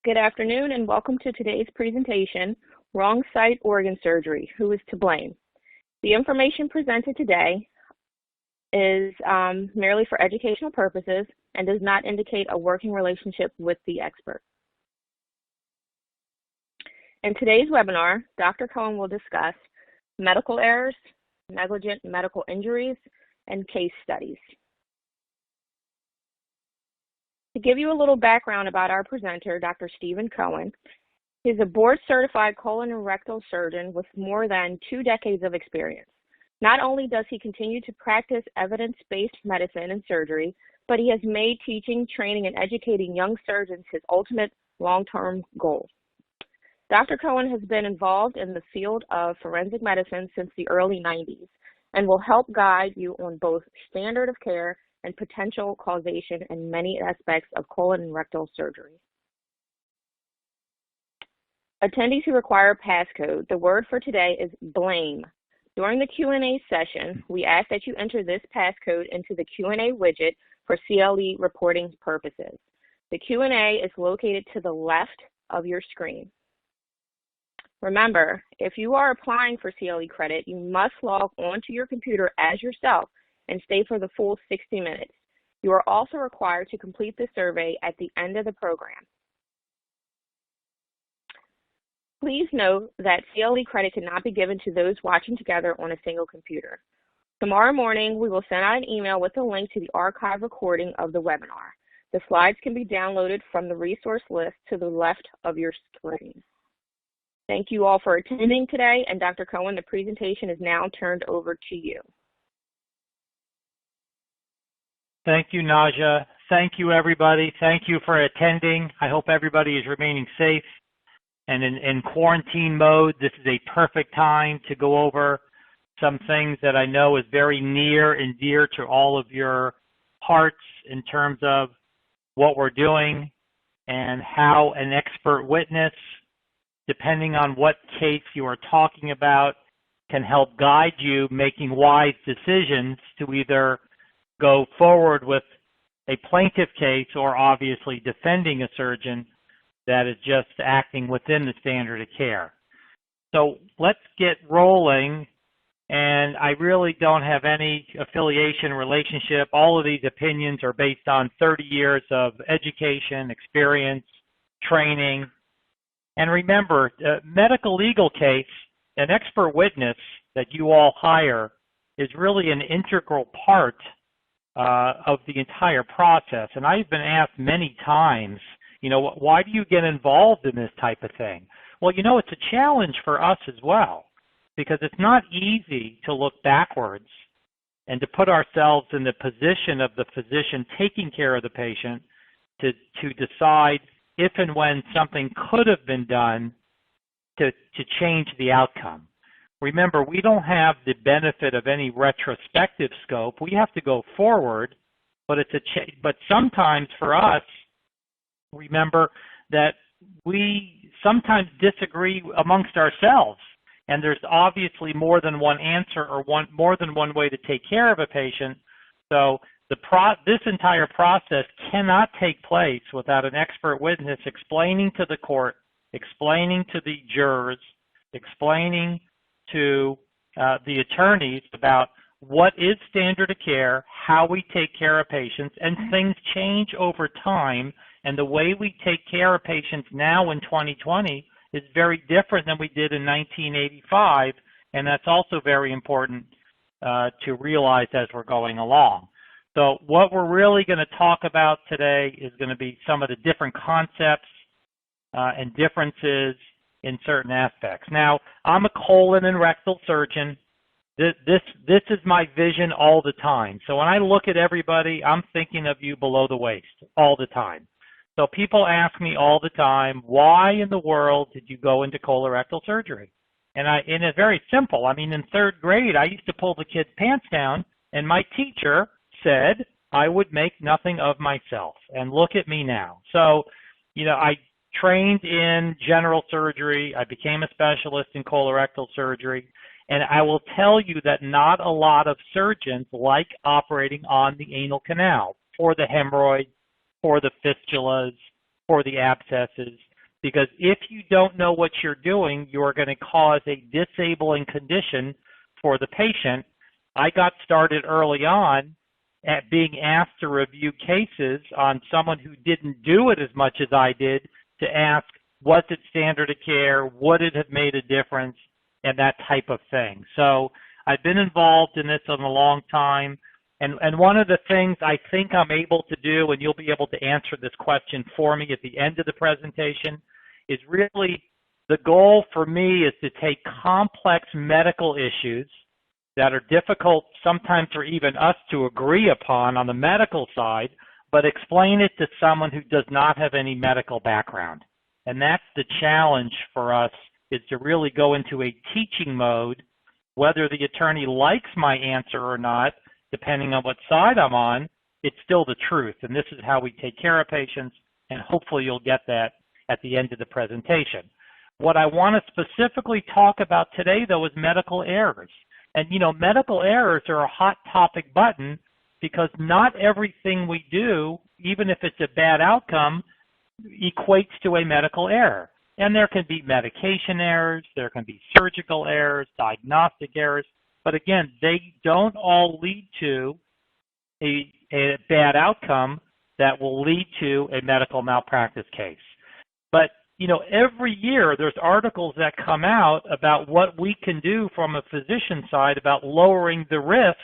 Good afternoon and welcome to today's presentation, Wrong Site Organ Surgery, Who is to Blame? The information presented today is merely for educational purposes and does not indicate a working relationship with the expert. In today's webinar, Dr. Cohen will discuss medical errors, negligent medical injuries, and case studies. To give you a little background about our presenter, Dr. Stephen Cohen, he's a board-certified colon and rectal surgeon with more than 2 decades of experience. Not only does he continue to practice evidence-based medicine and surgery, but he has made teaching, training, and educating young surgeons his ultimate long-term goal. Dr. Cohen has been involved in the field of forensic medicine since the early 90s and will help guide you on both standard of care and potential causation in many aspects of colon and rectal surgery. Attendees who require a passcode, the word for today is blame. During the Q&A session, we ask that you enter this passcode into the Q&A widget for CLE reporting purposes. The Q&A is located to the left of your screen. Remember, if you are applying for CLE credit, you must log onto your computer as yourself and stay for the full 60 minutes. You are also required to complete the survey at the end of the program. Please note that CLE credit cannot be given to those watching together on a single computer. Tomorrow morning, we will send out an email with a link to the archive recording of the webinar. The slides can be downloaded from the resource list to the left of your screen. Thank you all for attending today, and Dr. Cohen, the presentation is now turned over to you. Thank you, Naja. Thank you, everybody. Thank you for attending. I hope everybody is remaining safe. And in quarantine mode, this is a perfect time to go over some things that I know is very near and dear to all of your hearts in terms of what we're doing and how an expert witness, depending on what case you are talking about, can help guide you making wise decisions to either go forward with a plaintiff case or obviously defending a surgeon that is just acting within the standard of care. So let's get rolling, and I really don't have any affiliation relationship. All of these opinions are based on 30 years of education, experience, training. And remember, medical legal case, an expert witness that you all hire is really an integral part of the entire process. And I've been asked many times, you know, why do you get involved in this type of thing? Well, you know, it's a challenge for us as well, because it's not easy to look backwards and to put ourselves in the position of the physician taking care of the patient to decide if and when something could have been done to change the outcome. Remember, we don't have the benefit of any retrospective scope. We have to go forward, but but sometimes for us, remember that we sometimes disagree amongst ourselves, and there's obviously more than one answer or more than one way to take care of a patient. So this entire process cannot take place without an expert witness explaining to the court, explaining to the jurors, explaining to the attorneys about what is standard of care, how we take care of patients, and things change over time. And the way we take care of patients now in 2020 is very different than we did in 1985, and that's also very important to realize as we're going along. So what we're really going to talk about today is going to be some of the different concepts and differences in certain aspects. Now, I'm a colon and rectal surgeon. This is my vision all the time. So when I look at everybody, I'm thinking of you below the waist all the time. So people ask me all the time, why in the world did you go into colorectal surgery? And it's very simple. I mean, in 3rd grade, I used to pull the kids' pants down, and my teacher said I would make nothing of myself. And look at me now. So, you know, I trained in general surgery. I became a specialist in colorectal surgery. And I will tell you that not a lot of surgeons like operating on the anal canal for the hemorrhoids, for the fistulas, for the abscesses. Because if you don't know what you're doing, you are going to cause a disabling condition for the patient. I got started early on at being asked to review cases on someone who didn't do it as much as I did, to ask, was it standard of care? Would it have made a difference? And that type of thing. So I've been involved in this in a long time. And one of the things I think I'm able to do, and you'll be able to answer this question for me at the end of the presentation, is really the goal for me is to take complex medical issues that are difficult sometimes for even us to agree upon on the medical side, but explain it to someone who does not have any medical background. And that's the challenge for us, is to really go into a teaching mode, whether the attorney likes my answer or not, depending on what side I'm on, it's still the truth. And this is how we take care of patients, and hopefully you'll get that at the end of the presentation. What I want to specifically talk about today, though, is medical errors. And, you know, medical errors are a hot topic button because not everything we do, even if it's a bad outcome, equates to a medical error. And there can be medication errors, there can be surgical errors, diagnostic errors, but again, they don't all lead to a bad outcome that will lead to a medical malpractice case. But, you know, every year there's articles that come out about what we can do from a physician side about lowering the risk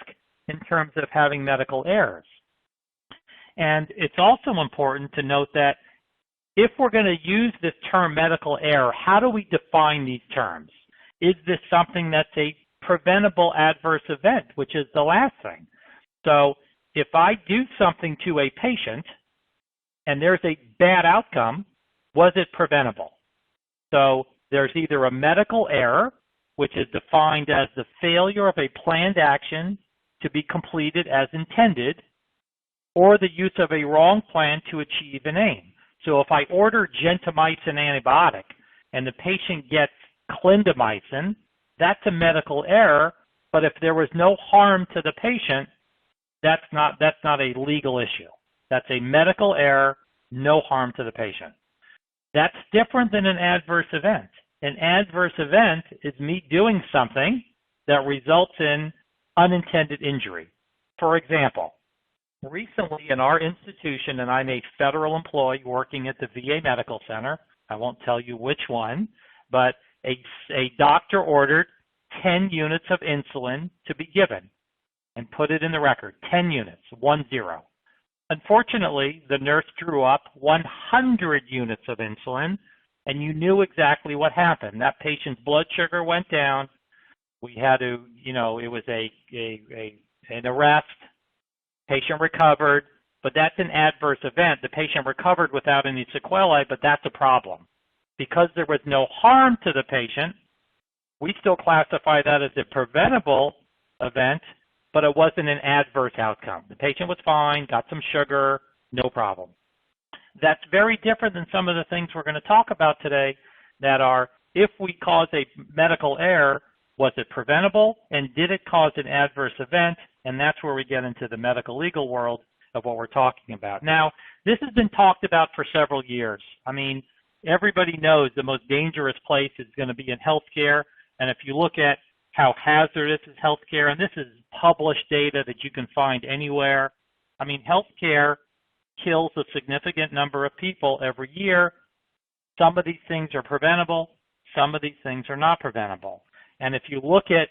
in terms of having medical errors. And it's also important to note that if we're going to use this term medical error, how do we define these terms? Is this something that's a preventable adverse event, which is the last thing? So if I do something to a patient and there's a bad outcome, was it preventable? So there's either a medical error, which is defined as the failure of a planned action to be completed as intended, or the use of a wrong plan to achieve an aim. So if I order gentamicin antibiotic and the patient gets clindamycin, that's a medical error, but if there was no harm to the patient, that's not a legal issue. That's a medical error, no harm to the patient. That's different than an adverse event. An adverse event is me doing something that results in unintended injury. For example, recently in our institution, and I'm a federal employee working at the VA Medical Center, I won't tell you which one, but a doctor ordered 10 units of insulin to be given and put it in the record, 10 units, 10. Unfortunately, the nurse drew up 100 units of insulin, and you knew exactly what happened. That patient's blood sugar went down. We had to, you know, it was an arrest. Patient recovered, but that's an adverse event. The patient recovered without any sequelae, but that's a problem. Because there was no harm to the patient, we still classify that as a preventable event, but it wasn't an adverse outcome. The patient was fine, got some sugar, no problem. That's very different than some of the things we're going to talk about today that are, if we cause a medical error, was it preventable, and did it cause an adverse event? And that's where we get into the medical legal world of what we're talking about. Now, this has been talked about for several years. I mean, everybody knows the most dangerous place is going to be in healthcare. And if you look at how hazardous is healthcare, and this is published data that you can find anywhere, I mean, healthcare kills a significant number of people every year. Some of these things are preventable. Some of these things are not preventable. And if you look at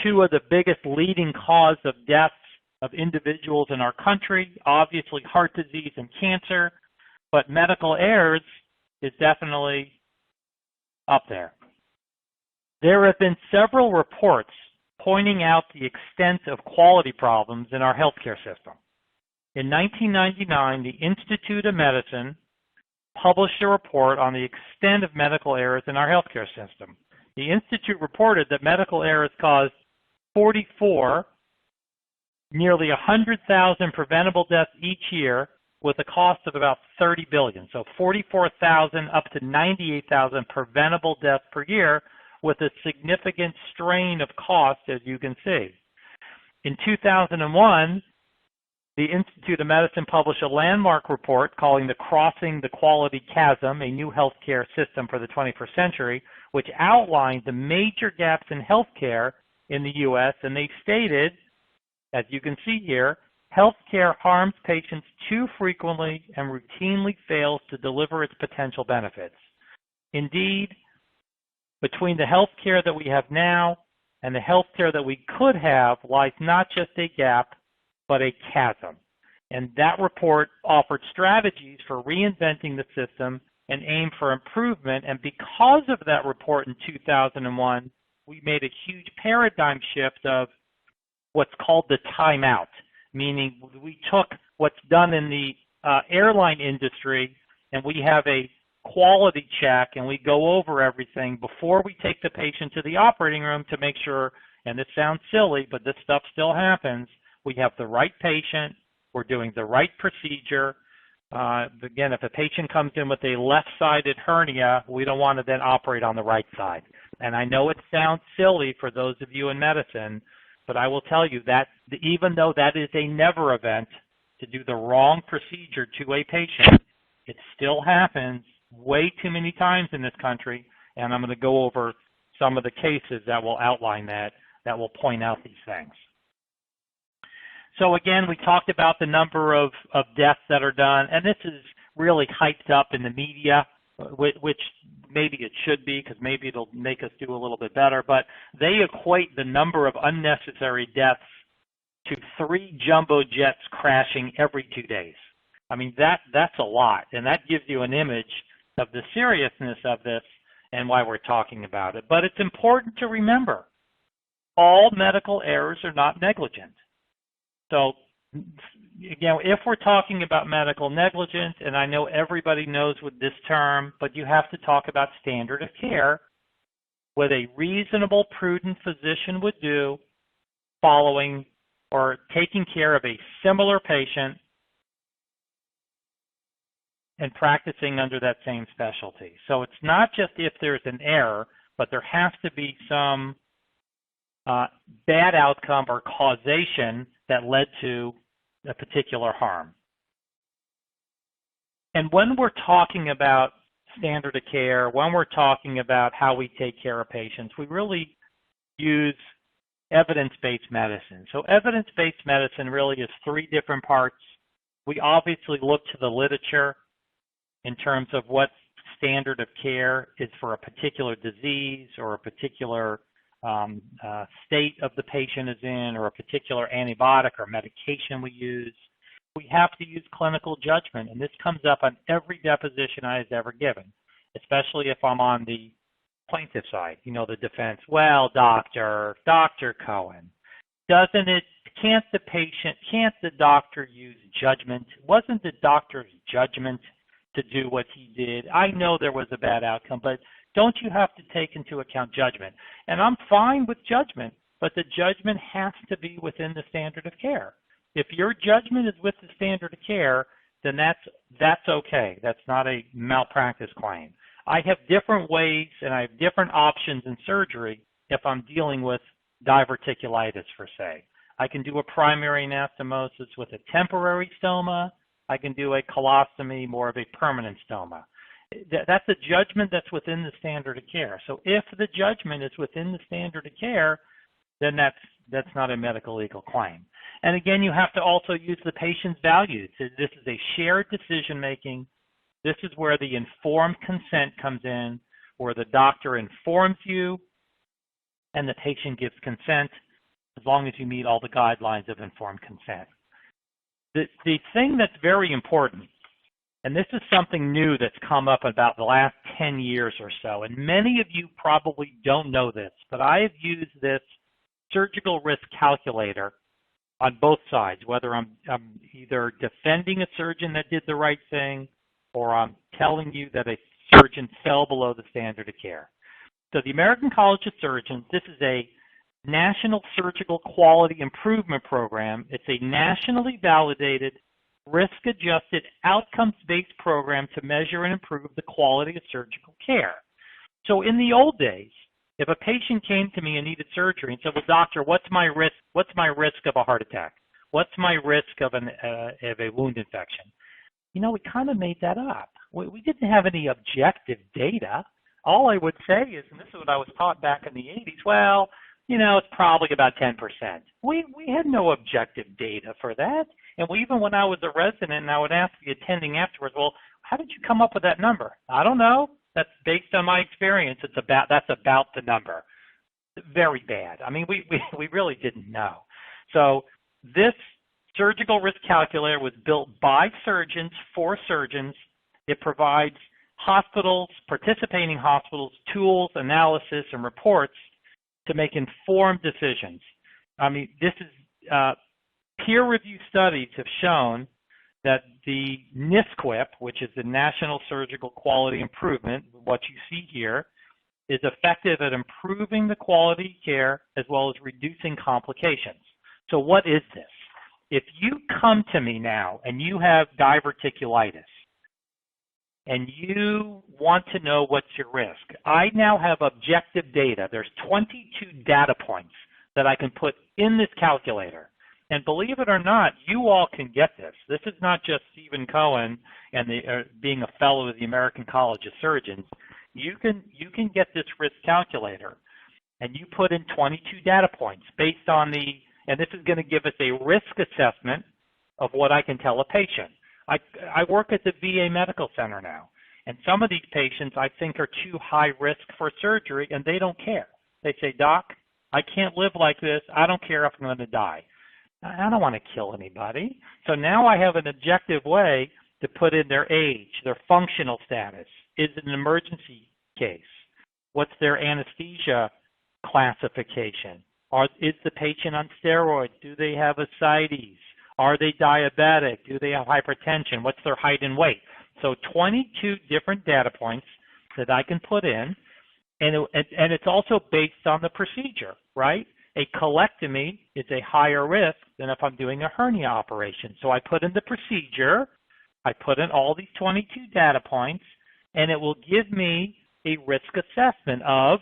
two of the biggest leading cause of deaths of individuals in our country, obviously heart disease and cancer, but medical errors is definitely up there. There have been several reports pointing out the extent of quality problems in our healthcare system. In 1999, the Institute of Medicine published a report on the extent of medical errors in our healthcare system. The Institute reported that medical errors caused 44, nearly 100,000 preventable deaths each year with a cost of about $30 billion. So 44,000 up to 98,000 preventable deaths per year with a significant strain of cost, as you can see. In 2001, The Institute of Medicine published a landmark report calling the Crossing the Quality Chasm, a New Healthcare System for the 21st Century, which outlined the major gaps in healthcare in the U.S., and they stated, as you can see here, healthcare harms patients too frequently and routinely fails to deliver its potential benefits. Indeed, between the healthcare that we have now and the healthcare that we could have lies not just a gap, but a chasm. And that report offered strategies for reinventing the system and aimed for improvement. And because of that report in 2001, we made a huge paradigm shift of what's called the timeout, meaning we took what's done in the airline industry and we have a quality check and we go over everything before we take the patient to the operating room to make sure, and this sounds silly, but this stuff still happens, we have the right patient, we're doing the right procedure. Again, if a patient comes in with a left-sided hernia, we don't want to then operate on the right side. And I know it sounds silly for those of you in medicine, but I will tell you that even though that is a never event, to do the wrong procedure to a patient, it still happens way too many times in this country, and I'm going to go over some of the cases that will outline that will point out these things. So again, we talked about the number of deaths that are done, and this is really hyped up in the media, which maybe it should be because maybe it'll make us do a little bit better, but they equate the number of unnecessary deaths to 3 jumbo jets crashing every 2 days. I mean, that's a lot, and that gives you an image of the seriousness of this and why we're talking about it. But it's important to remember, all medical errors are not negligent. So, again, if we're talking about medical negligence, and I know everybody knows what this term, but you have to talk about standard of care, what a reasonable, prudent physician would do following or taking care of a similar patient and practicing under that same specialty. So it's not just if there's an error, but there has to be some bad outcome or causation that led to a particular harm. And when we're talking about standard of care, when we're talking about how we take care of patients, we really use evidence-based medicine. So evidence-based medicine really is 3 different parts. We obviously look to the literature in terms of what standard of care is for a particular disease or a particular state of the patient is in, or a particular antibiotic or medication we use. We have to use clinical judgment, and this comes up on every deposition I have ever given, especially if I'm on the plaintiff side, the defense. Well, Dr. Cohen, can't the doctor use judgment? Wasn't the doctor's judgment to do what he did? I know there was a bad outcome, but don't you have to take into account judgment? And I'm fine with judgment, but the judgment has to be within the standard of care. If your judgment is with the standard of care, then that's okay. That's not a malpractice claim. I have different ways and I have different options in surgery if I'm dealing with diverticulitis, per se. I can do a primary anastomosis with a temporary stoma. I can do a colostomy, more of a permanent stoma. That's a judgment that's within the standard of care. So if the judgment is within the standard of care, then that's not a medical legal claim. And again, you have to also use the patient's values. This is a shared decision making. This is where the informed consent comes in, where the doctor informs you and the patient gives consent, as long as you meet all the guidelines of informed consent. The thing that's very important, and this is something new that's come up about the last 10 years or so, and many of you probably don't know this, but I have used this surgical risk calculator on both sides, whether I'm either defending a surgeon that did the right thing or I'm telling you that a surgeon fell below the standard of care. So the American College of Surgeons, this is a National Surgical Quality Improvement Program. It's a nationally validated, risk-adjusted, outcomes-based program to measure and improve the quality of surgical care. So in the old days, if a patient came to me and needed surgery and said, well, doctor, what's my risk of a heart attack? What's my risk of a wound infection? You know, we kind of made that up. We didn't have any objective data. All I would say is, and this is what I was taught back in the 80s, well, you know, it's probably about 10%. We had no objective data for that. And even when I was a resident and I would ask the attending afterwards, well, how did you come up with that number? I don't know. That's based on my experience. That's about the number. Very bad. I mean, we really didn't know. So this surgical risk calculator was built by surgeons for surgeons. It provides hospitals, participating hospitals, tools, analysis, and reports to make informed decisions. I mean, this is peer-reviewed studies have shown that the NSQIP, which is the National Surgical Quality Improvement, what you see here, is effective at improving the quality of care as well as reducing complications. So what is this? If you come to me now and you have diverticulitis and you want to know what's your risk, I now have objective data. There's 22 data points that I can put in this calculator. And believe it or not, you all can get this. This is not just Stephen Cohen and being a fellow of the American College of Surgeons. You can get this risk calculator, and you put in 22 data points based on and this is going to give us a risk assessment of what I can tell a patient. I work at the VA Medical Center now, and some of these patients I think are too high risk for surgery, and they don't care. They say, Doc, I can't live like this. I don't care if I'm going to die. I don't want to kill anybody. So now I have an objective way to put in their age, their functional status. Is it an emergency case? What's their anesthesia classification? Is the patient on steroids? Do they have ascites? Are they diabetic? Do they have hypertension? What's their height and weight? So 22 different data points that I can put in, and it's also based on the procedure, right? A colectomy is a higher risk than if I'm doing a hernia operation. So I put in the procedure, I put in all these 22 data points, and it will give me a risk assessment of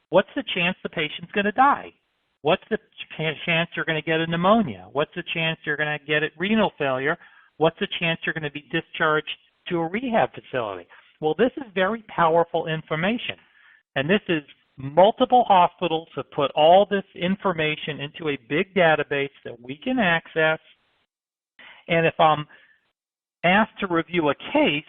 what's the chance the patient's going to die? What's the chance you're going to get a pneumonia? What's the chance you're going to get a renal failure? What's the chance you're going to be discharged to a rehab facility? Well, this is very powerful information. And this is multiple hospitals have put all this information into a big database that we can access. And if I'm asked to review a case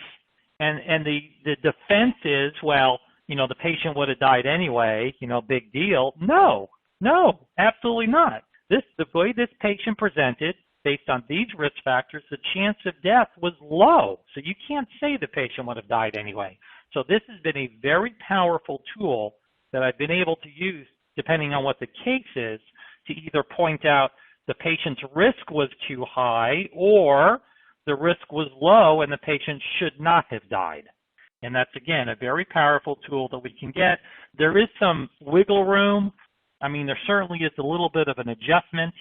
and the defense is, well, you know, the patient would have died anyway, you know, big deal. No, absolutely not. The way this patient presented, based on these risk factors, the chance of death was low. So you can't say the patient would have died anyway. So this has been a very powerful tool that I've been able to use, depending on what the case is, to either point out the patient's risk was too high or the risk was low and the patient should not have died. And that's, again, a very powerful tool that we can get. There is some wiggle room. I mean, there certainly is a little bit of an adjustment.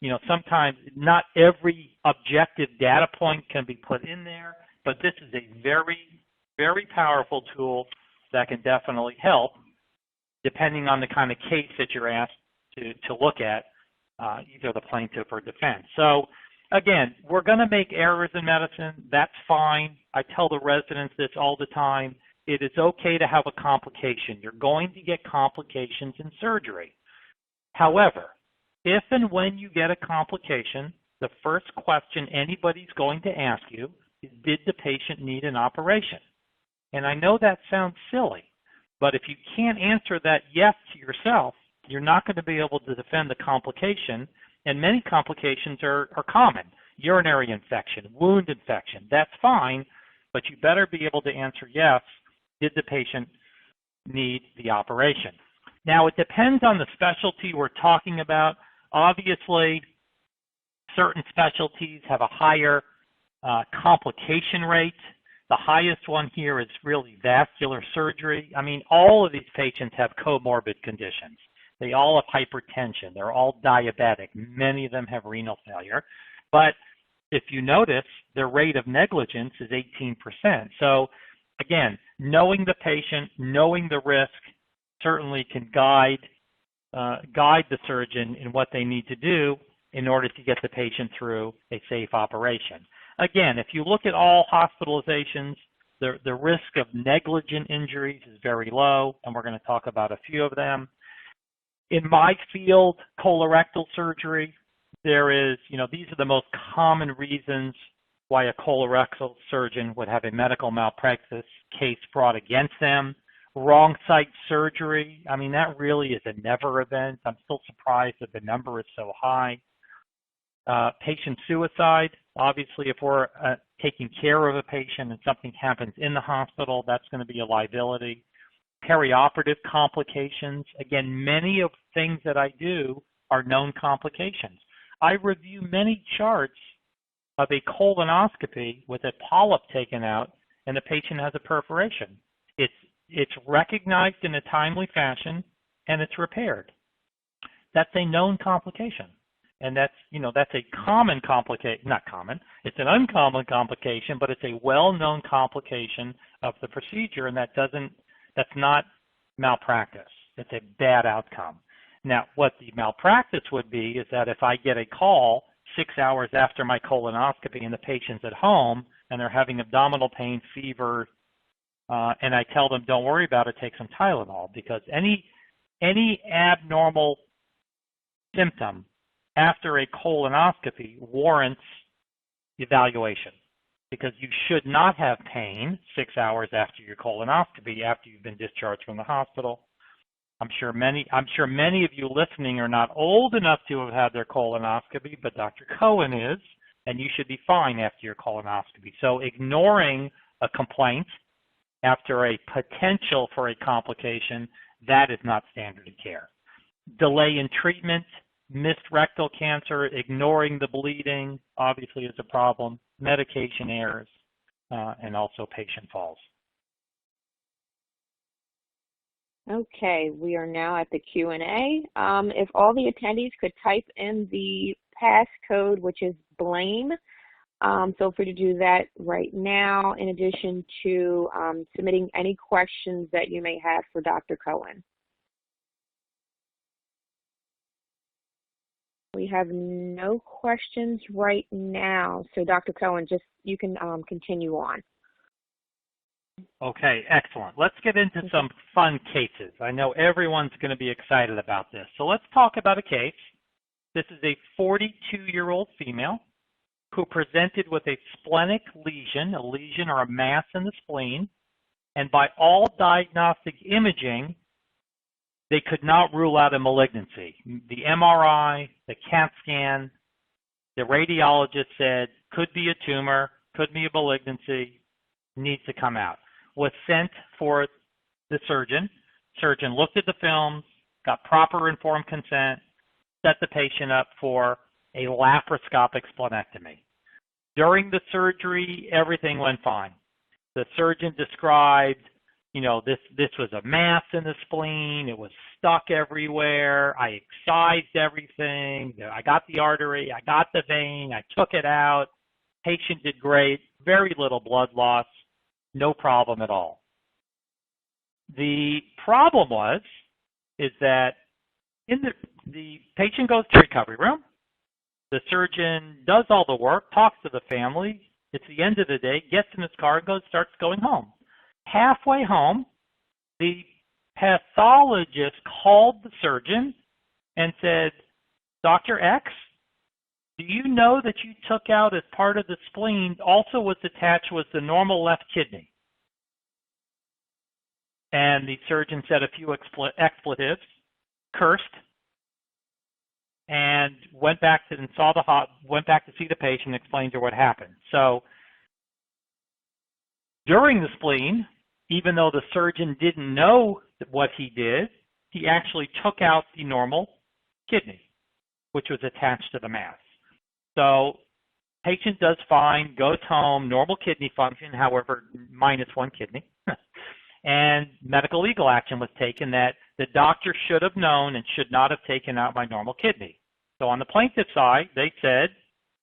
You know, sometimes not every objective data point can be put in there, but this is a very, very powerful tool that can definitely help, depending on the kind of case that you're asked to look at, either the plaintiff or defense. So, again, we're going to make errors in medicine. That's fine. I tell the residents this all the time. It is okay to have a complication. You're going to get complications in surgery. However, if and when you get a complication, the first question anybody's going to ask you is, did the patient need an operation? And I know that sounds silly, but if you can't answer that yes to yourself, you're not going to be able to defend the complication, and many complications are common. Urinary infection, wound infection, that's fine, but you better be able to answer yes, did the patient need the operation? Now, it depends on the specialty we're talking about. Obviously, certain specialties have a higher complication rate. The highest one here is really vascular surgery. I mean, all of these patients have comorbid conditions. They all have hypertension. They're all diabetic. Many of them have renal failure. But if you notice, their rate of negligence is 18%. So, again, knowing the patient, knowing the risk, certainly can guide the surgeon in what they need to do in order to get the patient through a safe operation. Again, if you look at all hospitalizations, the risk of negligent injuries is very low, and we're going to talk about a few of them. In my field, colorectal surgery, there is, these are the most common reasons why a colorectal surgeon would have a medical malpractice case brought against them. Wrong site surgery, that really is a never event. I'm still surprised that the number is so high. Patient suicide, obviously if we're taking care of a patient and something happens in the hospital, that's going to be a liability. Perioperative complications, again, many of the things that I do are known complications. I review many charts of a colonoscopy with a polyp taken out and the patient has a perforation. It's recognized in a timely fashion and it's repaired. That's a known complication. And that's a common complication, not common, it's an uncommon complication, but it's a well-known complication of the procedure, and that's not malpractice. It's a bad outcome. Now, what the malpractice would be is that if I get a call 6 hours after my colonoscopy and the patient's at home and they're having abdominal pain, fever, and I tell them, don't worry about it, take some Tylenol, because any abnormal symptom after a colonoscopy warrants evaluation, because you should not have pain 6 hours after your colonoscopy, after you've been discharged from the hospital. I'm sure many of you listening are not old enough to have had their colonoscopy, but Dr. Cohen is, and you should be fine after your colonoscopy. So ignoring a complaint after a potential for a complication, that is not standard of care. Delay in treatment, missed rectal cancer, ignoring the bleeding, obviously is a problem, medication errors, and also patient falls. Okay, we are now at the Q&A. If all the attendees could type in the passcode, which is BLAME, feel free to do that right now, in addition to submitting any questions that you may have for Dr. Cohen. We have no questions right now, so Dr. Cohen, you can continue on. Okay, excellent. Let's get into some fun cases. I know everyone's going to be excited about this. So let's talk about a case. This is a 42-year-old female who presented with a splenic lesion, a lesion or a mass in the spleen, and by all diagnostic imaging, they could not rule out a malignancy. The MRI, the CAT scan, the radiologist said, could be a tumor, could be a malignancy, needs to come out. Was sent for the surgeon. Surgeon looked at the film, got proper informed consent, set the patient up for a laparoscopic splenectomy. During the surgery, everything went fine. The surgeon described, this was a mass in the spleen. It was stuck everywhere. I excised everything. I got the artery. I got the vein. I took it out. Patient did great. Very little blood loss. No problem at all. The problem is that the patient goes to recovery room. The surgeon does all the work, talks to the family. It's the end of the day, gets in his car, starts going home. Halfway home, the pathologist called the surgeon and said, Dr. X, do you know that you took out as part of the spleen, also was attached was the normal left kidney? And the surgeon said a few expletives, cursed, and went back to see the patient and explained to her what happened. So during the spleen, even though the surgeon didn't know what he did, he actually took out the normal kidney, which was attached to the mass. So patient does fine, goes home, normal kidney function, however, minus one kidney. And medical legal action was taken that the doctor should have known and should not have taken out my normal kidney. So on the plaintiff's side, they said,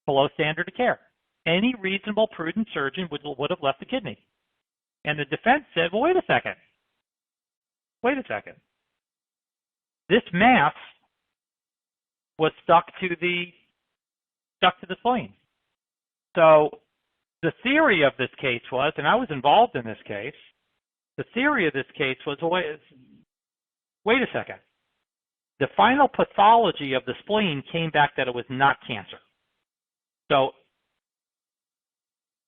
below standard of care. Any reasonable, prudent surgeon would have left the kidney. And the defense said, well, wait a second. This mass was stuck to the stuck to the spleen. So the theory of this case was, and I was involved in this case, the theory of this case was, wait a second. The final pathology of the spleen came back that it was not cancer. So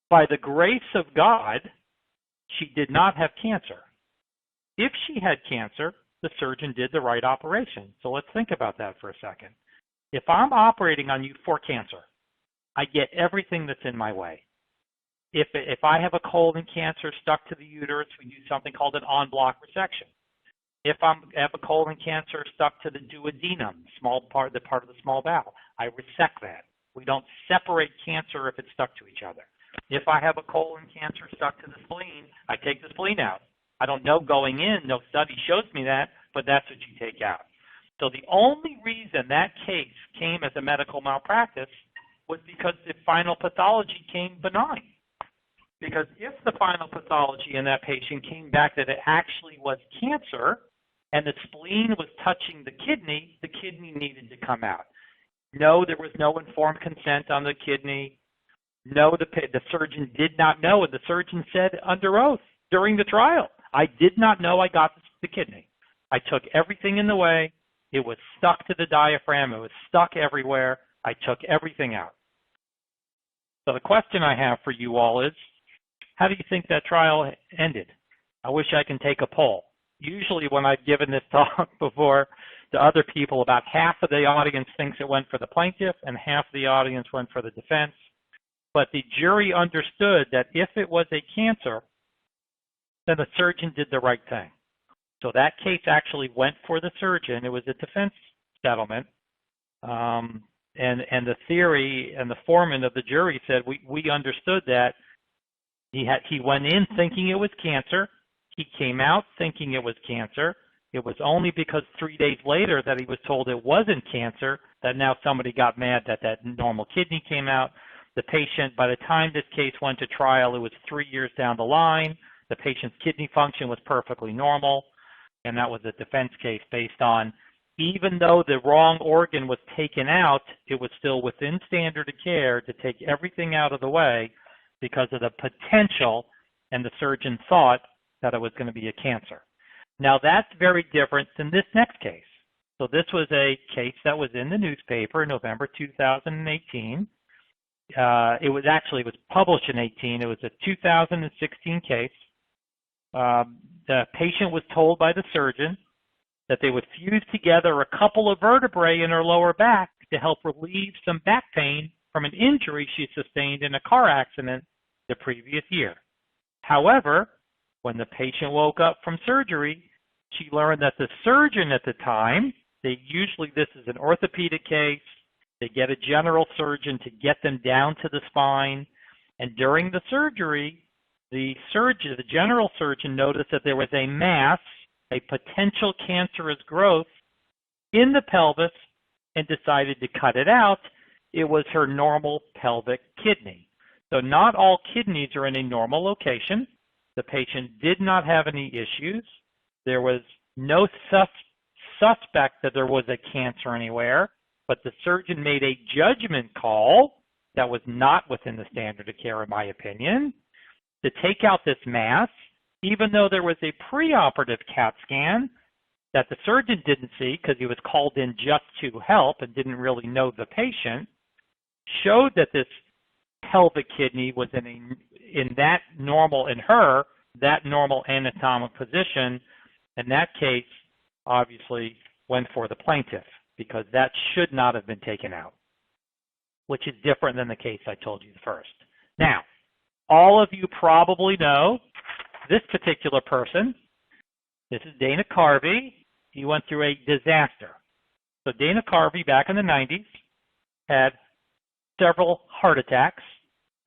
by the grace of God, she did not have cancer. If she had cancer, the surgeon did the right operation. So let's think about that for a second. If I'm operating on you for cancer, I get everything that's in my way. If I have a colon cancer stuck to the uterus, we do something called an en-bloc resection. If I have a colon cancer stuck to the duodenum, the part of the small bowel, I resect that. We don't separate cancer if it's stuck to each other. If I have a colon cancer stuck to the spleen, I take the spleen out. I don't know going in, no study shows me that, but that's what you take out. So the only reason that case came as a medical malpractice was because the final pathology came benign. Because if the final pathology in that patient came back that it actually was cancer and the spleen was touching the kidney needed to come out. No, there was no informed consent on the kidney. No, the surgeon did not know, and the surgeon said under oath during the trial, I did not know I got the kidney. I took everything in the way. It was stuck to the diaphragm. It was stuck everywhere. I took everything out. So the question I have for you all is, how do you think that trial ended? I wish I can take a poll. Usually when I've given this talk before to other people, about half of the audience thinks it went for the plaintiff and half of the audience went for the defense. But the jury understood that if it was a cancer, then the surgeon did the right thing. So that case actually went for the surgeon. It was a defense settlement. And the theory and the foreman of the jury said, we understood that. He went in thinking it was cancer. He came out thinking it was cancer. It was only because 3 days later that he was told it wasn't cancer that now somebody got mad that normal kidney came out. The patient, by the time this case went to trial, it was 3 years down the line. The patient's kidney function was perfectly normal, and that was a defense case based on, even though the wrong organ was taken out, it was still within standard of care to take everything out of the way because of the potential, and the surgeon thought that it was going to be a cancer. Now that's very different than this next case. So this was a case that was in the newspaper in November 2018. It was published in 18. It was a 2016 case. The patient was told by the surgeon that they would fuse together a couple of vertebrae in her lower back to help relieve some back pain from an injury she sustained in a car accident the previous year. However, when the patient woke up from surgery, she learned that the surgeon at the time, this is an orthopedic case, they get a general surgeon to get them down to the spine, and during the surgery, the general surgeon noticed that there was a mass, a potential cancerous growth in the pelvis, and decided to cut it out. It was her normal pelvic kidney. So not all kidneys are in a normal location. The patient did not have any issues. There was no suspect that there was a cancer anywhere, but the surgeon made a judgment call that was not within the standard of care, in my opinion, to take out this mass, even though there was a preoperative CAT scan that the surgeon didn't see because he was called in just to help and didn't really know the patient, showed that this pelvic kidney was in that normal anatomic position, and that case obviously went for the plaintiff because that should not have been taken out, which is different than the case I told you first. Now, all of you probably know this particular person. This is Dana Carvey. He went through a disaster. So Dana Carvey, back in the 90s, had several heart attacks.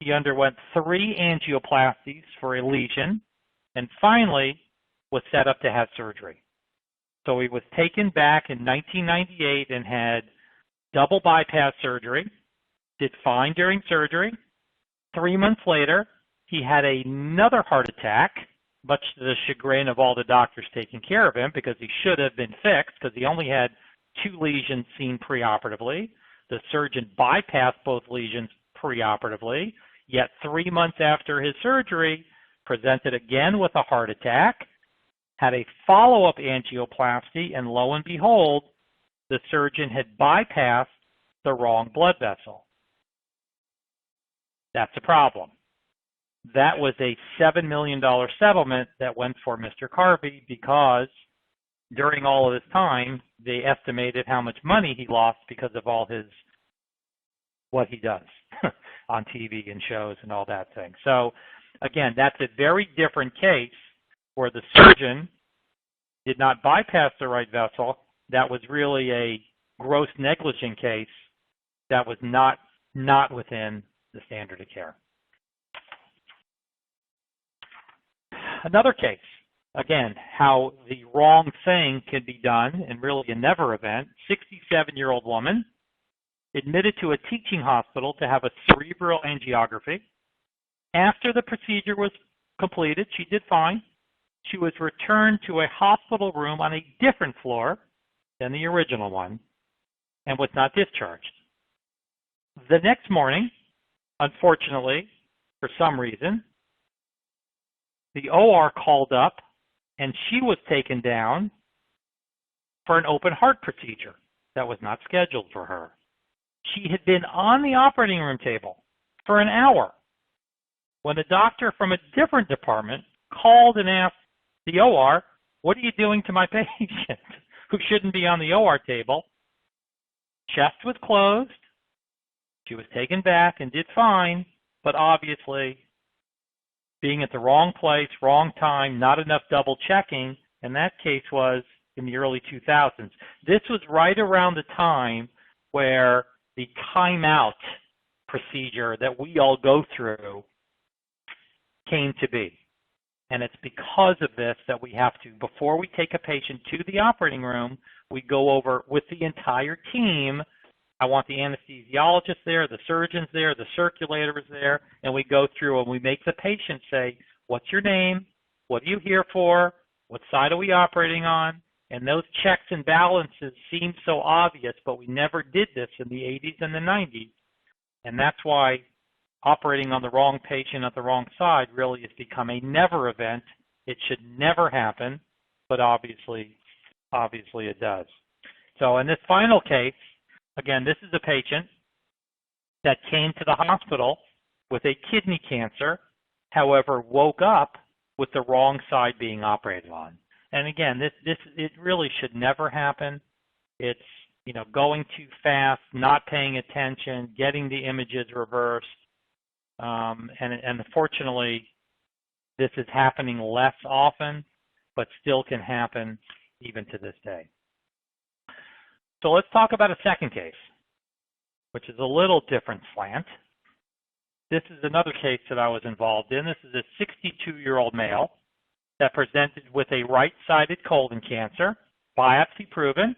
He underwent 3 angioplasties for a lesion and finally was set up to have surgery. So he was taken back in 1998 and had double bypass surgery, did fine during surgery. 3 months later, he had another heart attack, much to the chagrin of all the doctors taking care of him because he should have been fixed because he only had 2 lesions seen preoperatively. The surgeon bypassed both lesions preoperatively, yet 3 months after his surgery, presented again with a heart attack, had a follow-up angioplasty, and lo and behold, the surgeon had bypassed the wrong blood vessel. That's a problem. That was a $7 million settlement that went for Mr. Carvey because during all of this time, they estimated how much money he lost because of all what he does on TV and shows and all that thing. So again, that's a very different case where the surgeon did not bypass the right vessel. That was really a gross negligent case that was not within the standard of care. Another case, again, how the wrong thing can be done in really a never event. 67-year-old woman admitted to a teaching hospital to have a cerebral angiography. After the procedure was completed, she did fine. She was returned to a hospital room on a different floor than the original one and was not discharged. The next morning, unfortunately, for some reason, the OR called up and she was taken down for an open heart procedure that was not scheduled for her. She had been on the operating room table for an hour when a doctor from a different department called and asked the OR, "What are you doing to my patient who shouldn't be on the OR table?" Chest was closed. She was taken back and did fine, but obviously being at the wrong place, wrong time, not enough double checking, and that case was in the early 2000s. This was right around the time where the timeout procedure that we all go through came to be. And it's because of this that we have to, before we take a patient to the operating room, we go over with the entire team. I want the anesthesiologist there, the surgeons there, the circulators there, and we go through and we make the patient say, "What's your name? What are you here for? What side are we operating on?" And those checks and balances seem so obvious, but we never did this in the 80s and the 90s. And that's why operating on the wrong patient at the wrong side really has become a never event. It should never happen, but obviously it does. So in this final case, again, this is a patient that came to the hospital with a kidney cancer, however, woke up with the wrong side being operated on. And again, it really should never happen. It's, going too fast, not paying attention, getting the images reversed. And unfortunately, this is happening less often, but still can happen even to this day. So let's talk about a second case, which is a little different slant. This is another case that I was involved in. This is a 62-year-old male that presented with a right-sided colon cancer, biopsy proven,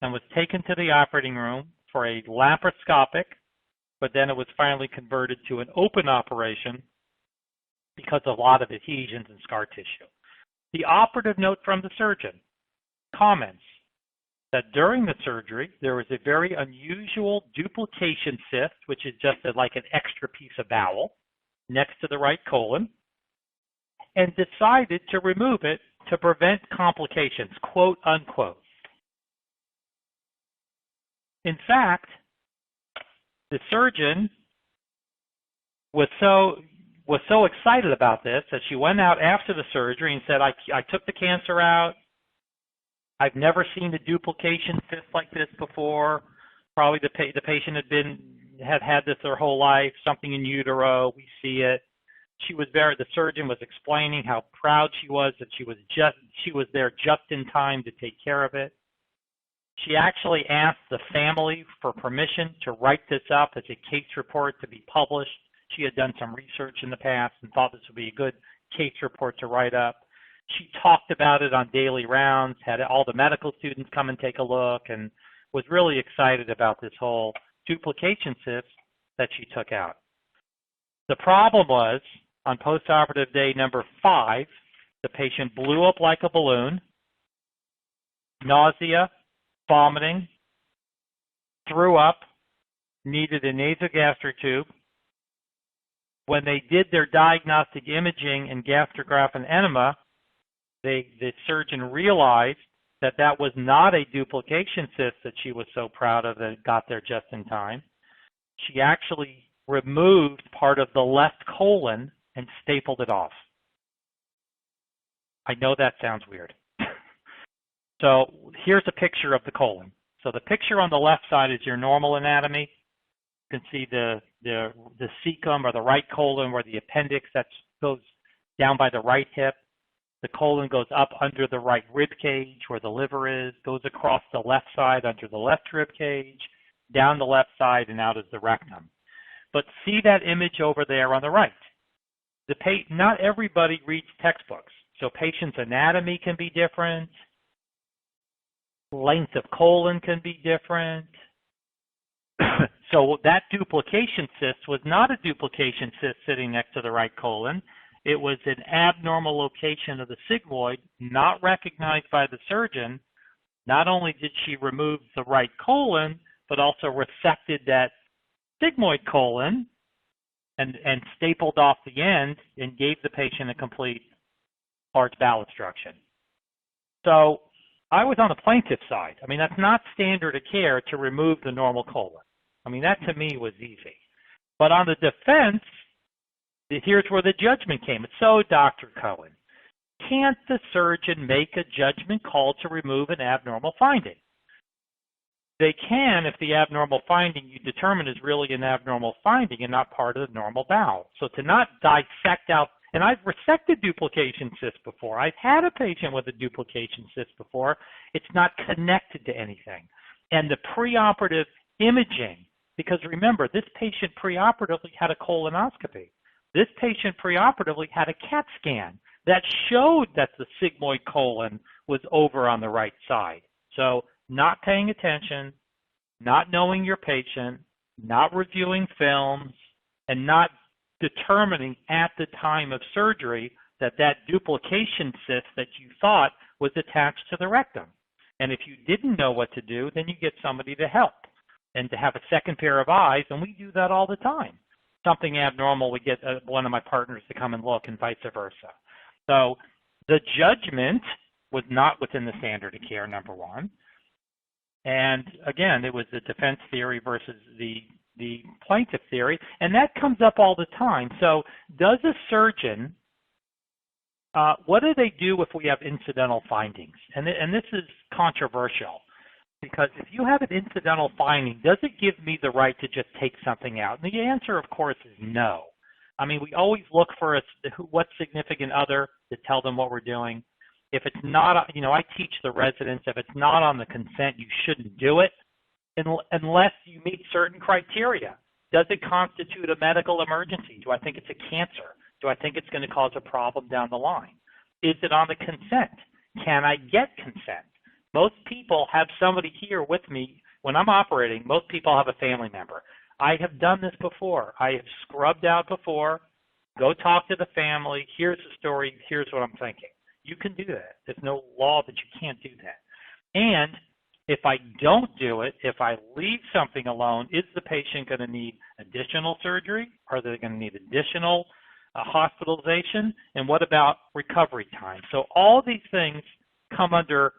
and was taken to the operating room for a laparoscopic, but then it was finally converted to an open operation because of a lot of adhesions and scar tissue. The operative note from the surgeon comments that during the surgery, there was a very unusual duplication cyst, which is just like an extra piece of bowel next to the right colon, and decided to remove it to prevent complications, quote unquote. In fact, the surgeon was so excited about this that she went out after the surgery and said, I took the cancer out. I've never seen a duplication cyst like this before. Probably the patient had this their whole life, something in utero. We see it. The surgeon was explaining how proud she was that she was there just in time to take care of it. She actually asked the family for permission to write this up as a case report to be published. She had done some research in the past and thought this would be a good case report to write up. She talked about it on daily rounds, had all the medical students come and take a look, and was really excited about this whole duplication cyst that she took out. The problem was, on postoperative day number 5, the patient blew up like a balloon, nausea, vomiting, threw up, needed a nasogastric tube. When they did their diagnostic imaging and gastrograph and enema, the surgeon realized that that was not a duplication cyst that she was so proud of that got there just in time. She actually removed part of the left colon and stapled it off. I know that sounds weird. So here's a picture of the colon. So the picture on the left side is your normal anatomy. You can see the cecum or the right colon where the appendix that goes down by the right hip. The colon goes up under the right rib cage where the liver is, goes across the left side under the left rib cage, down the left side and out is the rectum. But see that image over there on the right. Not everybody reads textbooks. So patient's anatomy can be different. Length of colon can be different. So that duplication cyst was not a duplication cyst sitting next to the right colon. It was an abnormal location of the sigmoid, not recognized by the surgeon. Not only did she remove the right colon, but also resected that sigmoid colon and stapled off the end and gave the patient a complete large bowel obstruction. So I was on the plaintiff's side. I mean, that's not standard of care to remove the normal colon. I mean, that to me was easy. But on the defense, here's where the judgment came. So, Dr. Cohen, can't the surgeon make a judgment call to remove an abnormal finding? They can if the abnormal finding you determine is really an abnormal finding and not part of the normal bowel. So to not dissect out, and I've resected duplication cysts before. I've had a patient with a duplication cyst before. It's not connected to anything. And the preoperative imaging, because remember, this patient preoperatively had a colonoscopy. This patient preoperatively had a CAT scan that showed that the sigmoid colon was over on the right side. So not paying attention, not knowing your patient, not reviewing films, and not determining at the time of surgery that that duplication cyst that you thought was attached to the rectum. And if you didn't know what to do, then you get somebody to help and to have a second pair of eyes, and we do that all the time. Something abnormal, we get one of my partners to come and look and vice versa. So the judgment was not within the standard of care, number one. And again, it was the defense theory versus the plaintiff theory, and that comes up all the time. So does a surgeon, what do they do if we have incidental findings? And this is controversial, because if you have an incidental finding, does it give me the right to just take something out? And the answer, of course, is no. I mean, we always look for what's significant other to tell them what we're doing. If it's not, I teach the residents, if it's not on the consent, you shouldn't do it unless you meet certain criteria. Does it constitute a medical emergency? Do I think it's a cancer? Do I think it's going to cause a problem down the line? Is it on the consent? Can I get consent? Most people have somebody here with me when I'm operating. Most people have a family member. I have done this before. I have scrubbed out before. Go talk to the family. Here's the story. Here's what I'm thinking. You can do that. There's no law that you can't do that. And if I don't do it, if I leave something alone, is the patient going to need additional surgery? Are they going to need additional hospitalization? And what about recovery time? So all these things come under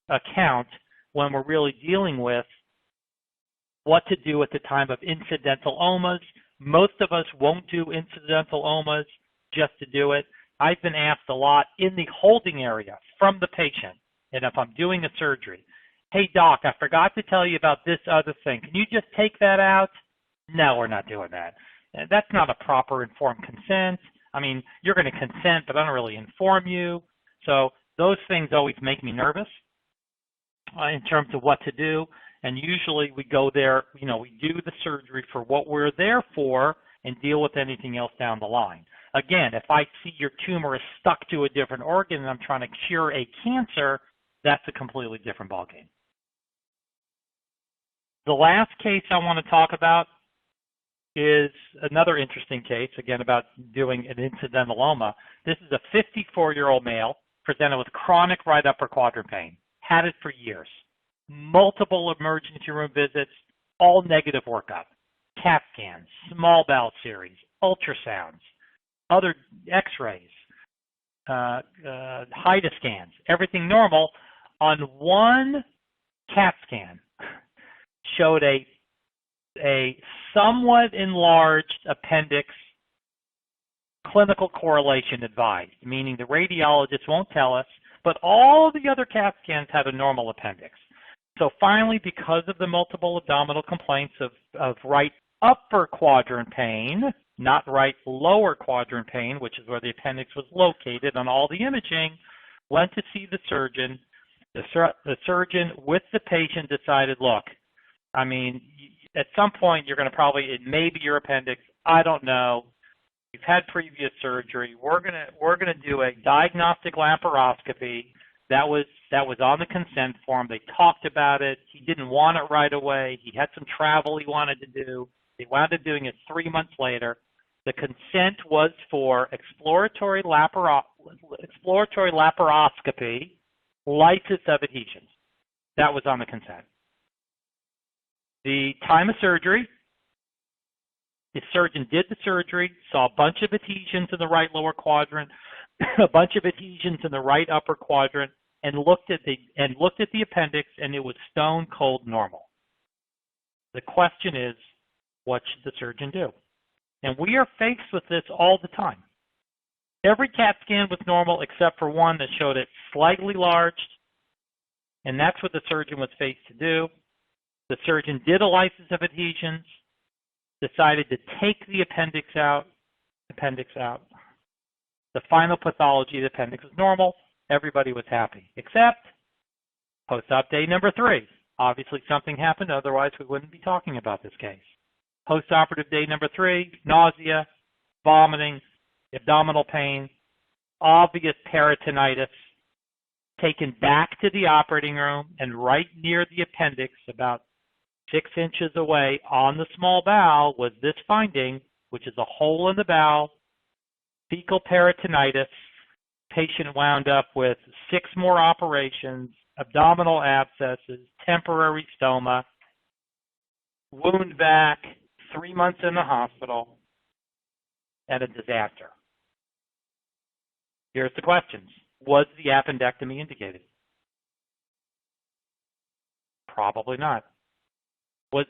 account when we're really dealing with what to do at the time of incidental OMAs. Most of us won't do incidental OMAs just to do it. I've been asked a lot in the holding area from the patient, and if I'm doing a surgery, hey doc, I forgot to tell you about this other thing. Can you just take that out? No, we're not doing that. And that's not a proper informed consent. I mean, you're going to consent, but I don't really inform you. So those things always make me nervous in terms of what to do. And usually we go there, we do the surgery for what we're there for and deal with anything else down the line. Again, if I see your tumor is stuck to a different organ and I'm trying to cure a cancer, that's a completely different ballgame. The last case I want to talk about is another interesting case, again, about doing an incidental OMA. This is a 54-year-old male presented with chronic right upper quadrant pain. Had it for years. Multiple emergency room visits, all negative workup. CAT scans, small bowel series, ultrasounds, other x-rays, HIDA scans, everything normal, on one CAT scan showed a somewhat enlarged appendix, clinical correlation advised, meaning the radiologist won't tell us, but all the other CAT scans had a normal appendix. So finally, because of the multiple abdominal complaints of right upper quadrant pain, not right lower quadrant pain, which is where the appendix was located on all the imaging, went to see the surgeon. The surgeon with the patient decided, look, I mean, at some point you're going to probably, it may be your appendix, I don't know. You've had previous surgery. We're gonna do a diagnostic laparoscopy. That was on the consent form. They talked about it. He didn't want it right away. He had some travel he wanted to do. They wound up doing it 3 months later. The consent was for exploratory laparoscopy, lysis of adhesions. That was on the consent. The time of surgery, the surgeon did the surgery, saw a bunch of adhesions in the right lower quadrant, a bunch of adhesions in the right upper quadrant, and looked at the appendix, and it was stone cold normal. The question is, what should the surgeon do? And we are faced with this all the time. Every CAT scan was normal except for one that showed it slightly enlarged, and that's what the surgeon was faced to do. The surgeon did a lysis of adhesions, decided to take the appendix out. The final pathology of the appendix was normal. Everybody was happy, except post-op day number 3. Obviously something happened, otherwise we wouldn't be talking about this case. Post-operative day number 3, nausea, vomiting, abdominal pain, obvious peritonitis, taken back to the operating room, and right near the appendix, about 6 inches away on the small bowel, was this finding, which is a hole in the bowel, fecal peritonitis. Patient wound up with 6 more operations, abdominal abscesses, temporary stoma, wound vac, 3 months in the hospital, and a disaster. Here's the questions. Was the appendectomy indicated? Probably not.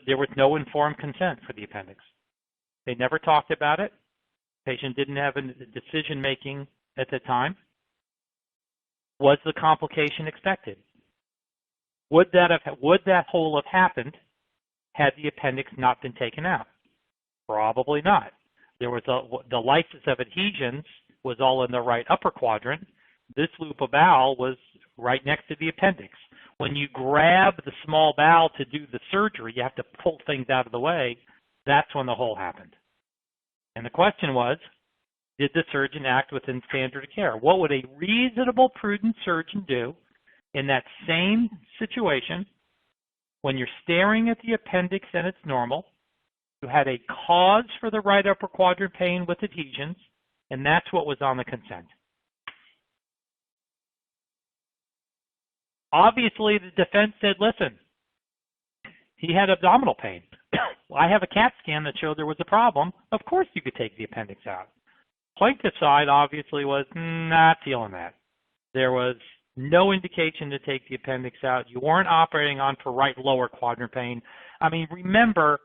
There was no informed consent for the appendix. They never talked about it. Patient didn't have a decision-making at the time. Was the complication expected? Would that hole have happened had the appendix not been taken out? Probably not. There was the lysis of adhesions was all in the right upper quadrant. This loop of bowel was right next to the appendix. When you grab the small bowel to do the surgery, you have to pull things out of the way. That's when the hole happened. And the question was, did the surgeon act within standard of care? What would a reasonable, prudent surgeon do in that same situation when you're staring at the appendix and it's normal? You had a cause for the right upper quadrant pain with adhesions, and that's what was on the consent. Obviously, the defense said, listen, he had abdominal pain. I have a CAT scan that showed there was a problem. Of course you could take the appendix out. Plaintiff's side obviously was not feeling that. There was no indication to take the appendix out. You weren't operating on for right lower quadrant pain. I mean, remember,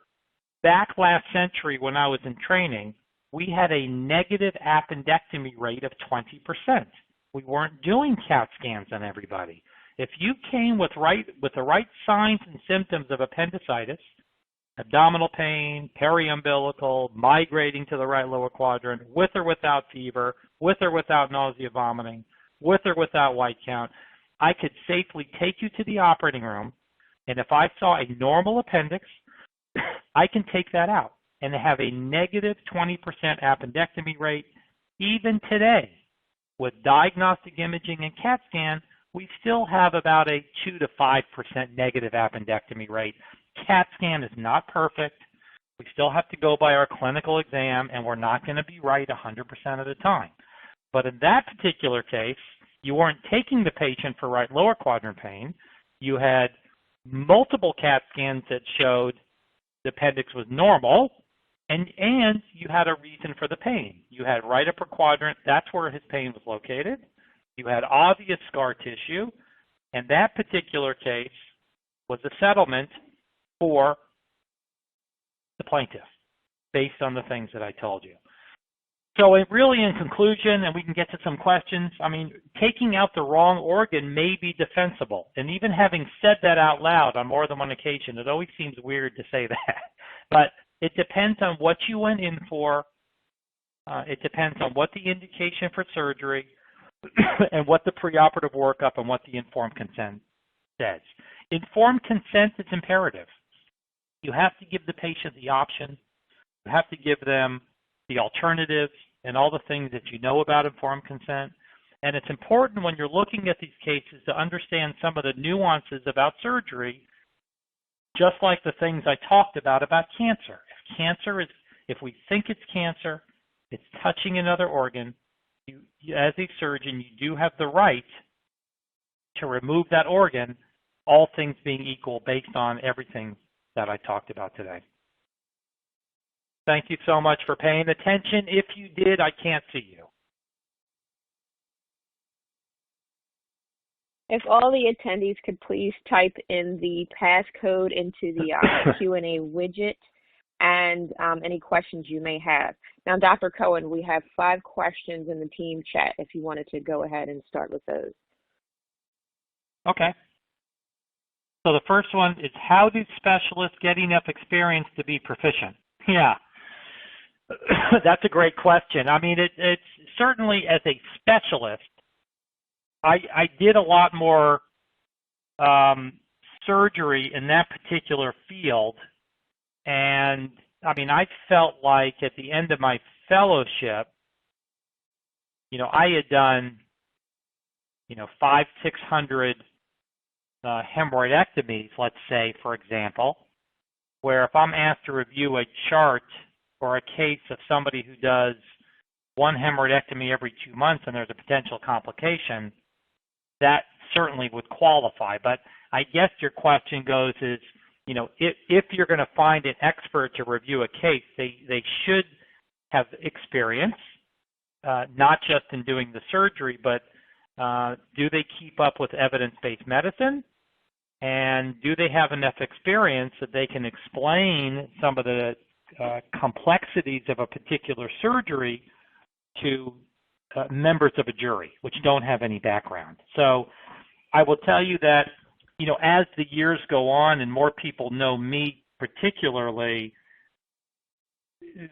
back last century when I was in training, we had a negative appendectomy rate of 20%. We weren't doing CAT scans on everybody. If you came with the right signs and symptoms of appendicitis, abdominal pain, periumbilical, migrating to the right lower quadrant, with or without fever, with or without nausea, vomiting, with or without white count, I could safely take you to the operating room, and if I saw a normal appendix, I can take that out and have a negative 20% appendectomy rate. Even today, with diagnostic imaging and CAT scan, we still have about a 2 to 5% negative appendectomy rate. CAT scan is not perfect. We still have to go by our clinical exam, and we're not going to be right 100% of the time. But in that particular case, you weren't taking the patient for right lower quadrant pain. You had multiple CAT scans that showed the appendix was normal, and you had a reason for the pain. You had right upper quadrant, that's where his pain was located. You had obvious scar tissue, and that particular case was a settlement for the plaintiff based on the things that I told you. So really, in conclusion, and we can get to some questions, I mean, taking out the wrong organ may be defensible. And even having said that out loud on more than one occasion, it always seems weird to say that. But it depends on what you went in for. It depends on what the indication for surgery and what the preoperative workup and what the informed consent says. Informed consent is imperative. You have to give the patient the option. You have to give them the alternatives and all the things that you know about informed consent. And it's important when you're looking at these cases to understand some of the nuances about surgery, just like the things I talked about cancer. If we think it's cancer, it's touching another organ, you, as a surgeon, you do have the right to remove that organ, all things being equal based on everything that I talked about today. Thank you so much for paying attention. If you did, I can't see you. If all the attendees could please type in the passcode into the Q&A widget and any questions you may have. Now, Dr. Cohen, we have 5 questions in the team chat if you wanted to go ahead and start with those. Okay. So the first one is, how do specialists get enough experience to be proficient? Yeah. That's a great question. I mean, it's certainly, as a specialist, I did a lot more surgery in that particular field. And I mean, I felt like at the end of my fellowship, you know, I had done, you know, 500-600 hemorrhoidectomies, let's say, for example, where if I'm asked to review a chart or a case of somebody who does 1 hemorrhoidectomy every 2 months and there's a potential complication, that certainly would qualify. But I guess your question goes is, you know, if you're going to find an expert to review a case, they should have experience, not just in doing the surgery, but do they keep up with evidence-based medicine? And do they have enough experience that they can explain some of the complexities of a particular surgery to members of a jury, which don't have any background? So I will tell you that, you know, as the years go on and more people know me particularly,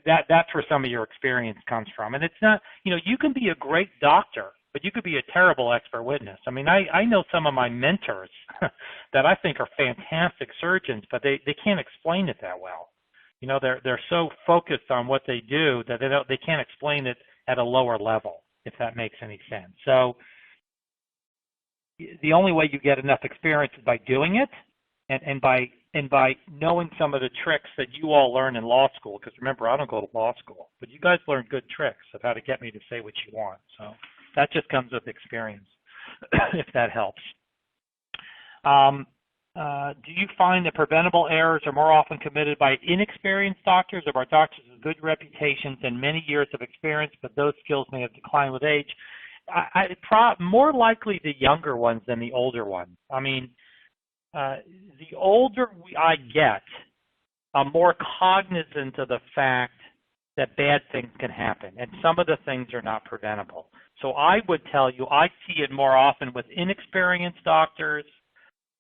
that's where some of your experience comes from. And it's not, you know, you can be a great doctor, but you could be a terrible expert witness. I mean, I know some of my mentors that I think are fantastic surgeons, but they can't explain it that well. You know, they're so focused on what they do that they can't explain it at a lower level, if that makes any sense. So the only way you get enough experience is by doing it and by knowing some of the tricks that you all learn in law school. Because remember, I don't go to law school, but you guys learn good tricks of how to get me to say what you want. So that just comes with experience, if that helps. Do you find that preventable errors are more often committed by inexperienced doctors or by doctors with good reputations and many years of experience, but those skills may have declined with age? More likely the younger ones than the older ones. I mean, the older I get, I'm more cognizant of the fact that bad things can happen, and some of the things are not preventable. So I would tell you, I see it more often with inexperienced doctors,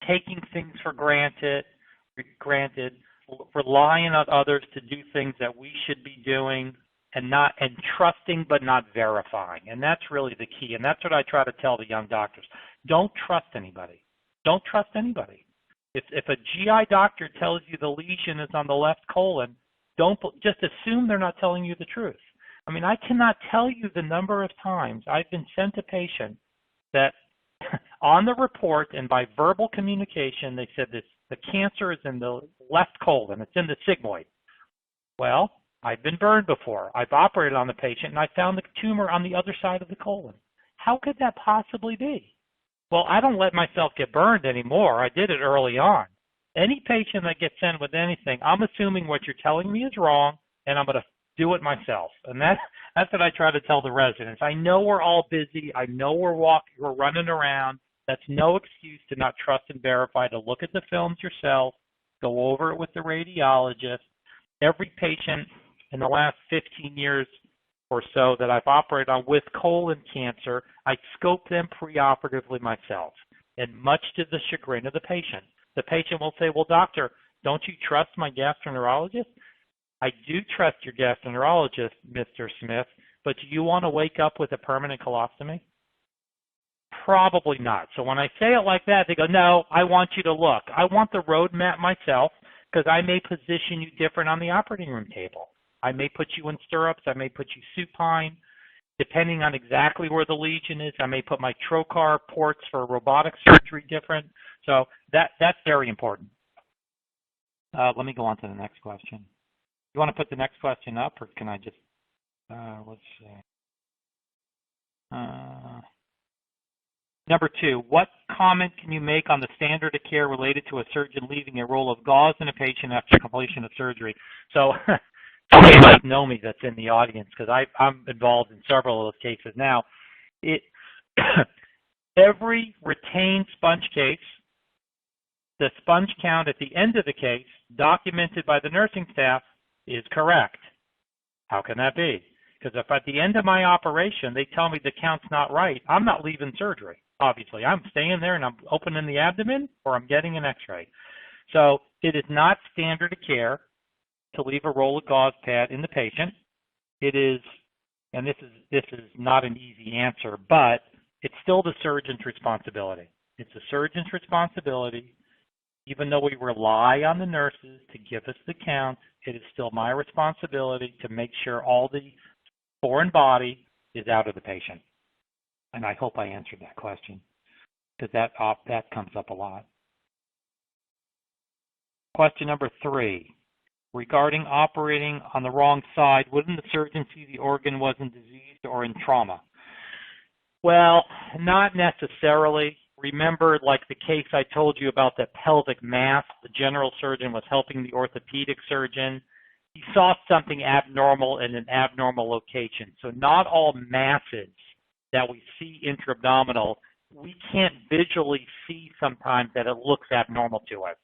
taking things for granted, relying on others to do things that we should be doing, and trusting but not verifying. And that's really the key. And that's what I try to tell the young doctors. Don't trust anybody. Don't trust anybody. If a GI doctor tells you the lesion is on the left colon, don't just assume they're not telling you the truth. I mean, I cannot tell you the number of times I've been sent a patient that on the report and by verbal communication, they said that the cancer is in the left colon. It's in the sigmoid. Well, I've been burned before. I've operated on the patient, and I found the tumor on the other side of the colon. How could that possibly be? Well, I don't let myself get burned anymore. I did it early on. Any patient that gets in with anything, I'm assuming what you're telling me is wrong, and I'm going to do it myself. And that's what I try to tell the residents. I know we're all busy. I know we're running around. That's no excuse to not trust and verify, to look at the films yourself, go over it with the radiologist. Every patient in the last 15 years or so that I've operated on with colon cancer, I scope them preoperatively myself, and much to the chagrin of the patient. The patient will say, well, doctor, don't you trust my gastroenterologist? I do trust your gastroenterologist, Mr. Smith, but do you want to wake up with a permanent colostomy? Probably not. So when I say it like that, they go, no, I want you to look. I want the roadmap myself, because I may position you different on the operating room table. I may put you in stirrups. I may put you supine. Depending on exactly where the lesion is, I may put my trocar ports for robotic surgery different. So that's very important. Let me go on to the next question. You want to put the next question up, or can I just, let's see. Number 2, what comment can you make on the standard of care related to a surgeon leaving a roll of gauze in a patient after completion of surgery? So you guys know me that's in the audience, because I'm involved in several of those cases now. Every retained sponge case, the sponge count at the end of the case, documented by the nursing staff, is correct. How can that be? Because if at the end of my operation they tell me the count's not right, I'm not leaving surgery, obviously. I'm staying there and I'm opening the abdomen, or I'm getting an x-ray. So it is not standard of care to leave a roll of gauze pad in the patient. It is, and this is not an easy answer, but it's still the surgeon's responsibility. It's the surgeon's responsibility. Even though we rely on the nurses to give us the count, it is still my responsibility to make sure all the foreign body is out of the patient. And I hope I answered that question, because that comes up a lot. Question number 3. Regarding operating on the wrong side, wouldn't the surgeon see the organ wasn't diseased or in trauma? Well, not necessarily. Remember, like the case I told you about the pelvic mass, the general surgeon was helping the orthopedic surgeon. He saw something abnormal in an abnormal location. So not all masses that we see intra-abdominal, we can't visually see sometimes that it looks abnormal to us.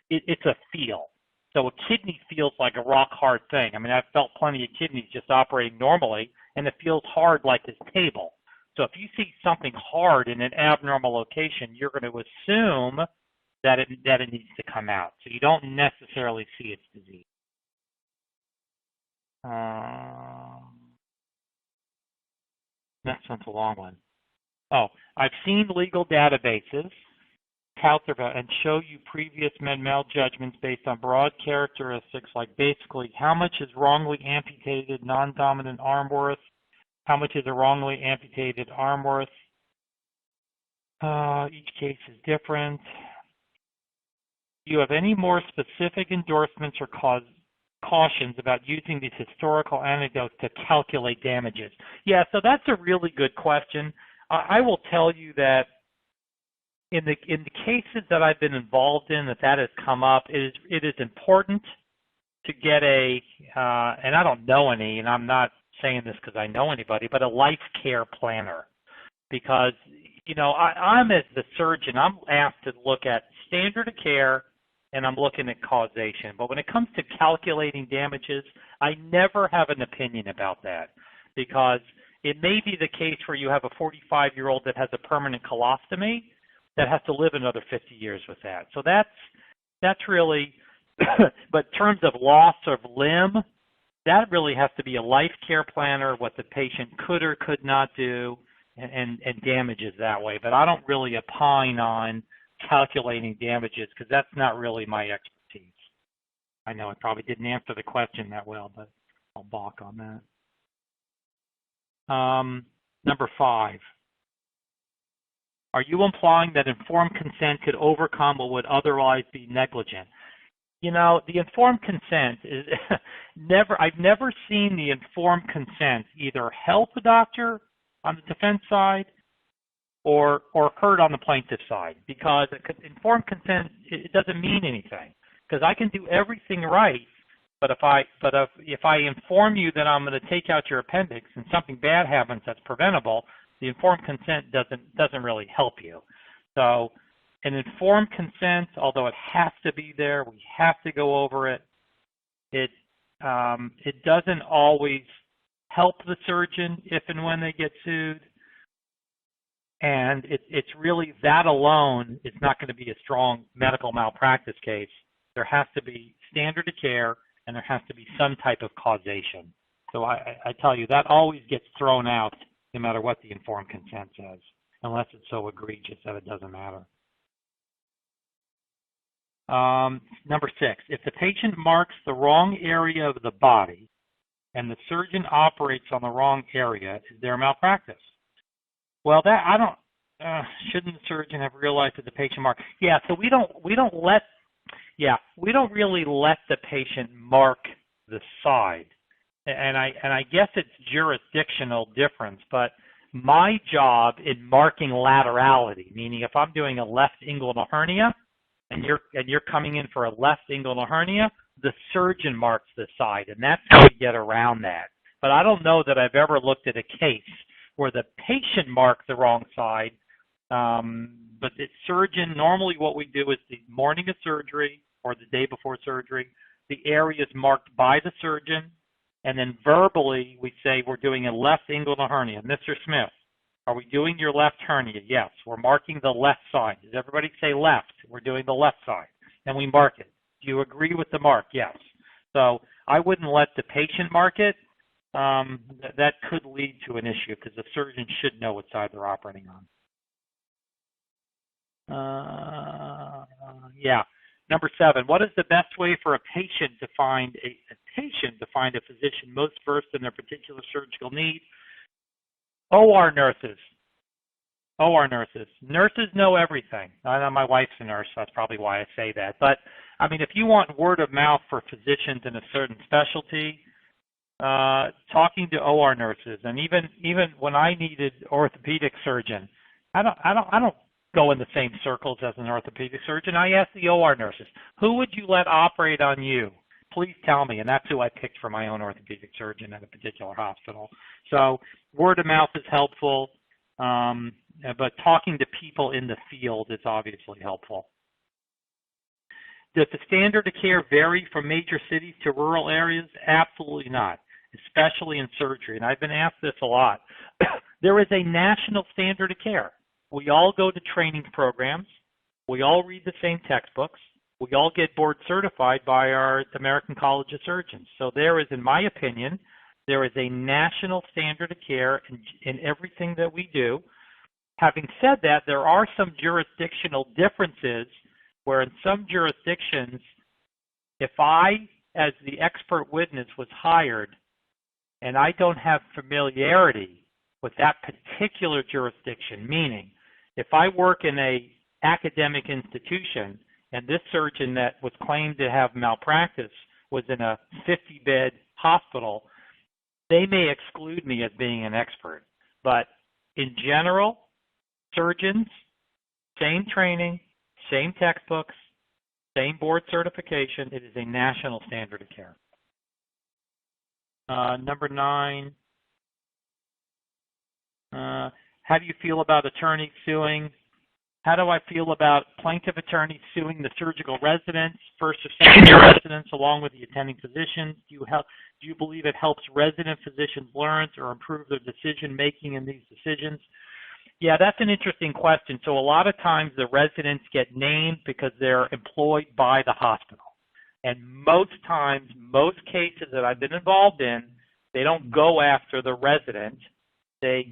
It's a feel. So a kidney feels like a rock-hard thing. I mean, I've felt plenty of kidneys just operating normally, and it feels hard like this table. So if you see something hard in an abnormal location, you're going to assume that it needs to come out. So you don't necessarily see its disease. Next one's a long one. Oh, I've seen legal databases tout and show you previous med-mal judgments based on broad characteristics, like basically how much is wrongly amputated non-dominant arm worth, how much is a wrongly amputated arm worth. Each case is different. Do you have any more specific endorsements or cautions about using these historical anecdotes to calculate damages? Yeah, so that's a really good question. I will tell you that in the cases that I've been involved in that has come up, it is important to get and I don't know any, and I'm not saying this because I know anybody, but a life care planner. Because, you know, I'm as the surgeon, I'm asked to look at standard of care and I'm looking at causation. But when it comes to calculating damages, I never have an opinion about that, because it may be the case where you have a 45-year-old that has a permanent colostomy that has to live another 50 years with that. So that's really, but in terms of loss of limb, that really has to be a life care planner, what the patient could or could not do, and damages that way. But I don't really opine on calculating damages, because that's not really my expertise. I know I probably didn't answer the question that well, but I'll balk on that. Number 5. Are you implying that informed consent could overcome what would otherwise be negligent? You know, the informed consent is I've never seen the informed consent either help a doctor on the defense side or heard on the plaintiff's side, because informed consent, it doesn't mean anything, because I can do everything right, but if I inform you that I'm going to take out your appendix and something bad happens that's preventable, the informed consent doesn't really help you. So an informed consent, although it has to be there, we have to go over it. It doesn't always help the surgeon if and when they get sued. And it's really that alone is not going to be a strong medical malpractice case. There has to be standard of care, and there has to be some type of causation. So I tell you, that always gets thrown out no matter what the informed consent says, unless it's so egregious that it doesn't matter. Number 6, if the patient marks the wrong area of the body and the surgeon operates on the wrong area, is there malpractice? Well, that I don't. Shouldn't the surgeon have realized that the patient marked? Yeah. So we don't really let the patient mark the side, and I guess it's jurisdictional difference. But my job in marking laterality, meaning if I'm doing a left inguinal hernia, and you're coming in for a left inguinal hernia, the surgeon marks the side, and that's how we get around that. But I don't know that I've ever looked at a case where the patient marked the wrong side, but the surgeon, normally what we do is the morning of surgery or the day before surgery, the area is marked by the surgeon, and then verbally we say we're doing a left inguinal hernia. Mr. Smith, are we doing your left hernia? Yes, we're marking the left side. Does everybody say left? We're doing the left side, and we mark it. Do you agree with the mark? Yes. So I wouldn't let the patient mark it. That could lead to an issue because the surgeon should know what side they're operating on. Yeah. Number 7, what is the best way for a patient to find a physician most versed in their particular surgical need? OR nurses. OR nurses. Nurses know everything. I know my wife's a nurse, so that's probably why I say that. But, I mean, if you want word of mouth for physicians in a certain specialty, talking to OR nurses, and even when I needed orthopedic surgeon, I don't go in the same circles as an orthopedic surgeon. I ask the OR nurses, who would you let operate on you? Please tell me, and that's who I picked for my own orthopedic surgeon at a particular hospital. So word of mouth is helpful, but talking to people in the field is obviously helpful. Does the standard of care vary from major cities to rural areas? Absolutely not, especially in surgery. And I've been asked this a lot. There is a national standard of care. We all go to training programs. We all read the same textbooks. We all get board certified by our American College of Surgeons. So there is, in my opinion, there is a national standard of care in everything that we do. Having said that, there are some jurisdictional differences where in some jurisdictions, if I, as the expert witness, was hired and I don't have familiarity with that particular jurisdiction, meaning if I work in an academic institution and this surgeon that was claimed to have malpractice was in a 50-bed hospital, they may exclude me as being an expert. But in general, surgeons, same training, same textbooks, same board certification. It is a national standard of care. Number 9, how do you feel about attorneys suing? How do I feel about plaintiff attorneys suing the surgical residents, first or second year residents, along with the attending physicians? Do you believe it helps resident physicians learn or improve their decision making in these decisions? Yeah, that's an interesting question. So a lot of times the residents get named because they're employed by the hospital. And most times, most cases that I've been involved in, they don't go after the resident. They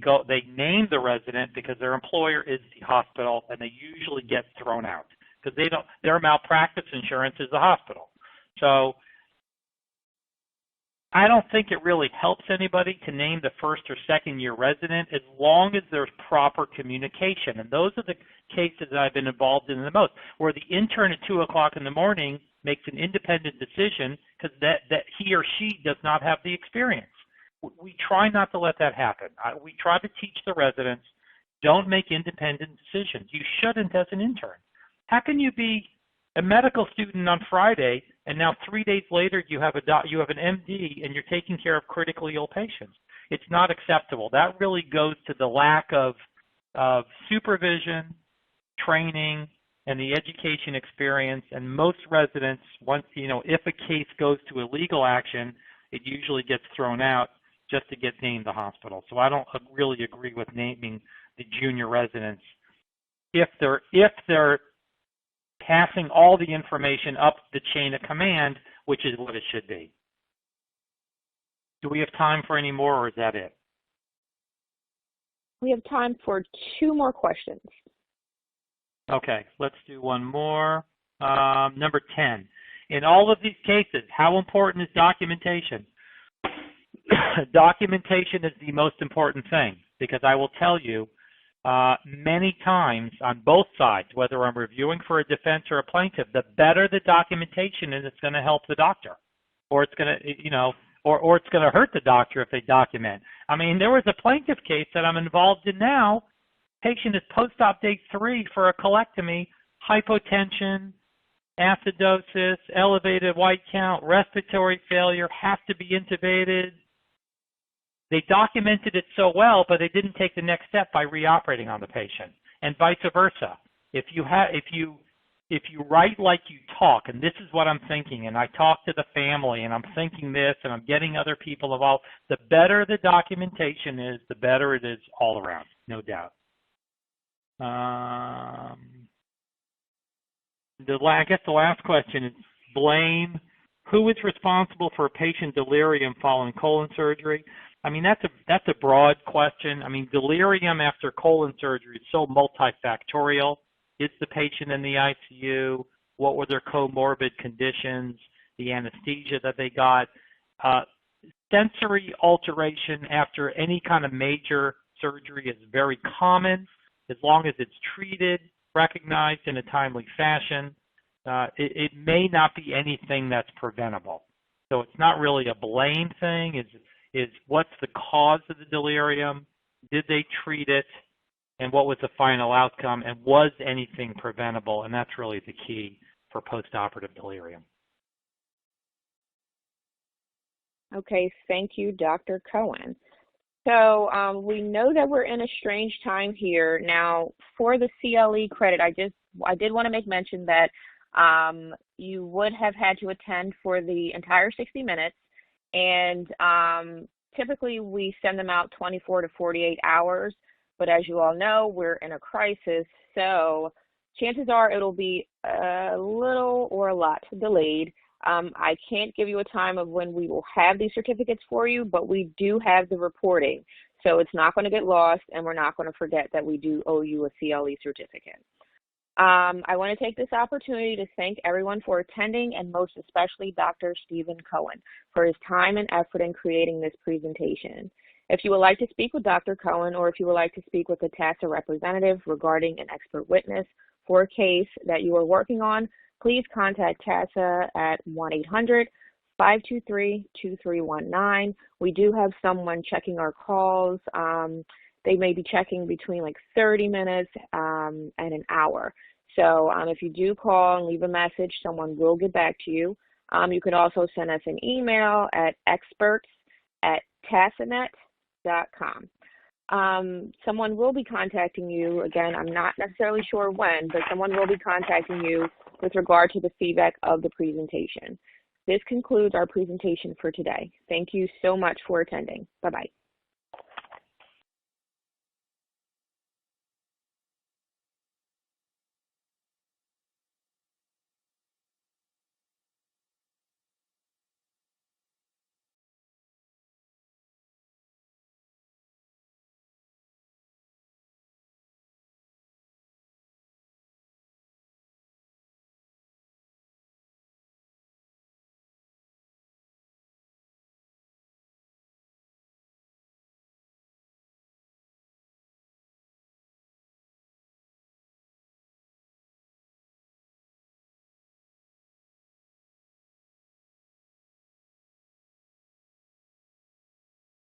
name the resident because their employer is the hospital, and they usually get thrown out because their malpractice insurance is the hospital. So I don't think it really helps anybody to name the first or second year resident as long as there's proper communication. And those are the cases that I've been involved in the most, where the intern at 2 o'clock in the morning makes an independent decision because that he or she does not have the experience. We try not to let that happen. We try to teach the residents, Don't make independent decisions. You shouldn't as an intern. How can you be a medical student on Friday and now 3 days later you have an MD and you're taking care of critically ill patients? It's not acceptable. That really goes to the lack of supervision, training, and the education experience. And most residents, once, if a case goes to a legal action, it usually gets thrown out just to get named the hospital. So I don't really agree with naming the junior residents if they're passing all the information up the chain of command, which is what it should be. Do we have time for any more, or is that it? We have time for 2 more questions. Okay, let's do one more. Number 10. In all of these cases, how important is documentation? Documentation is the most important thing, because I will tell you, many times on both sides, whether I'm reviewing for a defense or a plaintiff, the better the documentation is, it's going to help the doctor, or it's going to, or it's going to hurt the doctor if they document. I mean, there was a plaintiff case that I'm involved in now. Patient is post-op day 3 for a colectomy, hypotension, acidosis, elevated white count, respiratory failure, has to be intubated. They documented it so well, but they didn't take the next step by reoperating on the patient, and vice versa. If you write like you talk, and this is what I'm thinking, and I talk to the family, and I'm thinking this, and I'm getting other people involved, the better the documentation is, the better it is all around, no doubt. I guess the last question is blame. Who is responsible for a patient delirium following colon surgery? I mean, that's a broad question. I mean, delirium after colon surgery is so multifactorial. Is the patient in the ICU? What were their comorbid conditions? The anesthesia that they got? Sensory alteration after any kind of major surgery is very common, as long as it's treated, recognized in a timely fashion. It may not be anything that's preventable. So it's not really a blame thing. Is what's the cause of the delirium? Did they treat it? And what was the final outcome? And was anything preventable? And that's really the key for postoperative delirium. Okay, thank you, Dr. Cohen. So we know that we're in a strange time here. Now, for the CLE credit, I did want to make mention that you would have had to attend for the entire 60 minutes, and typically we send them out 24 to 48 hours, but as you all know, we're in a crisis, so chances are it'll be a little or a lot delayed. I can't give you a time of when we will have these certificates for you, but we do have the reporting. So it's not going to get lost, and we're not going to forget that we do owe you a CLE certificate. I want to take this opportunity to thank everyone for attending, and most especially Dr. Stephen Cohen for his time and effort in creating this presentation. If you would like to speak with Dr. Cohen, or if you would like to speak with a TASA representative regarding an expert witness for a case that you are working on, please contact TASA at 1-800-523-2319. We do have someone checking our calls. They may be checking between like 30 minutes and an hour. So if you do call and leave a message, someone will get back to you. You can also send us an email at experts@tasanet.com. Someone will be contacting you. Again, I'm not necessarily sure when, but someone will be contacting you with regard to the feedback of the presentation. This concludes our presentation for today. Thank you so much for attending. Bye-bye.